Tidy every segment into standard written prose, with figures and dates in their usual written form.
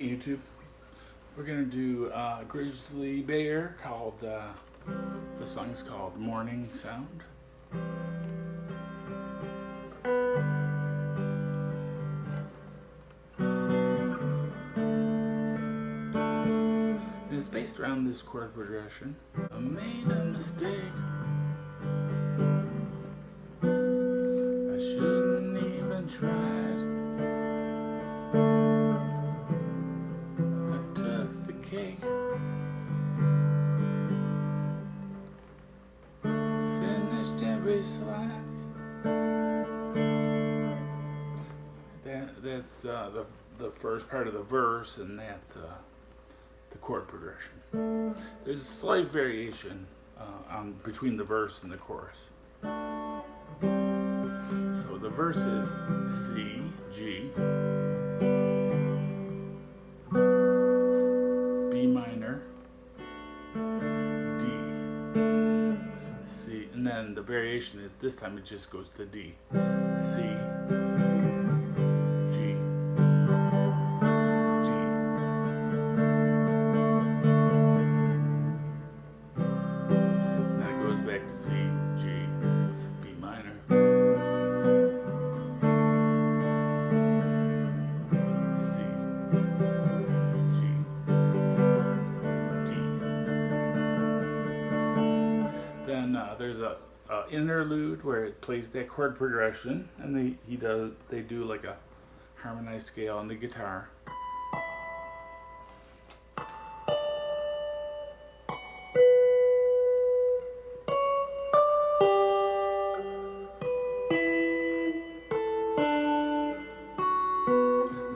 YouTube, we're gonna do Grizzly Bear called the song's called Mourning Sound. And it's based around this chord progression. I made a mistake. I shouldn't even tried. I took the cake. Finished every slice. That's the first part of the verse, and that's the chord progression. There's a slight variation between the verse and the chorus. So the verse is C, G, B minor, D, C, and then the variation is this time it just goes to D, C, G, G. Now it goes back to C, G, B minor, C, G, D. Then there's a interlude where it plays that chord progression, and they do like a harmonized scale on the guitar.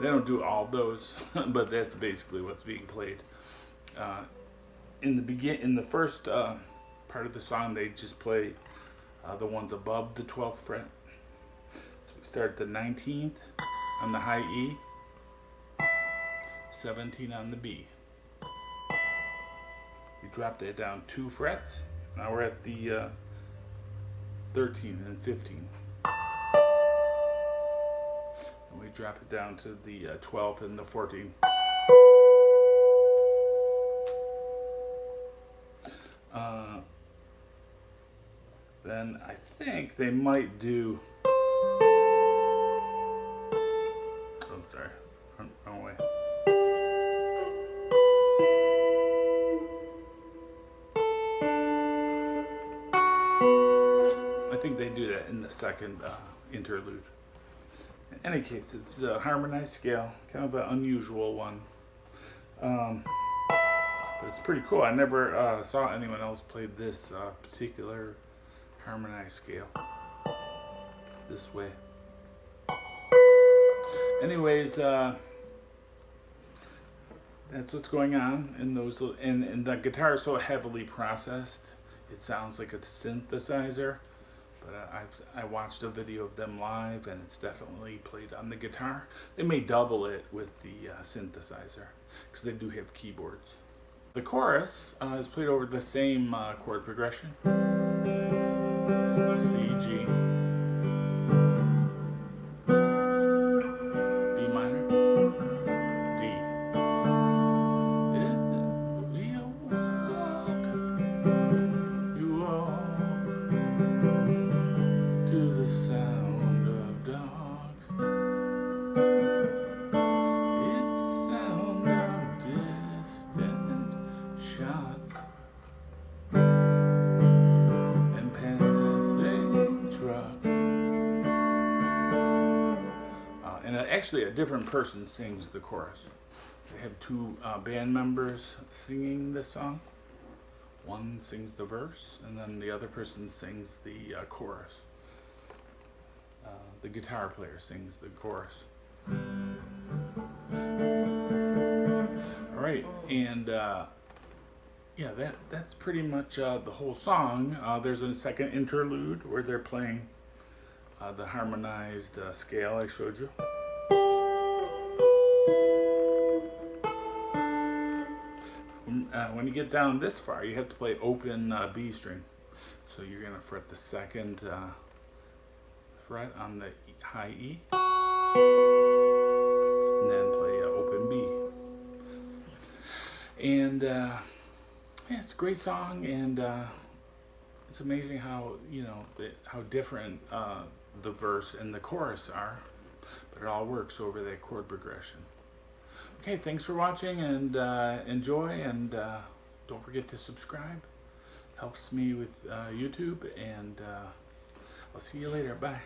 They don't do all those, but that's basically what's being played. In the first part of the song, they just play the ones above the 12th fret. So we start at the 19th on the high E, 17 on the B. We drop that down 2 frets. Now we're at the 13 and 15. And we drop it down to the 12th and the 14th. Then I think they might do. Oh, sorry, wrong way. I think they do that in the second interlude. In any case, it's a harmonized scale, kind of an unusual one. But it's pretty cool. I never saw anyone else play this particular harmonized scale this way. Anyways, that's what's going on in those. And the guitar is so heavily processed, it sounds like a synthesizer. But I watched a video of them live, and it's definitely played on the guitar. They may double it with the synthesizer because they do have keyboards. The chorus is played over the same chord progression. C, G, B minor, D. Is it we walk, you walk to the sound of dogs. It's the sound of distant shots and passing trucks. And actually a different person sings the chorus. They have 2 band members singing this song. One sings the verse, and then the other person sings the chorus. The guitar player sings the chorus. All right, and yeah, that's pretty much the whole song. There's a second interlude where they're playing the harmonized scale I showed you. When you get down this far, you have to play open B string. So you're going to fret the second fret on the high E, and then play open B. And yeah, it's a great song, and it's amazing how how different the verse and the chorus are, but it all works over that chord progression. Okay, thanks for watching, and enjoy, and don't forget to subscribe. Helps me with YouTube, and I'll see you later. Bye.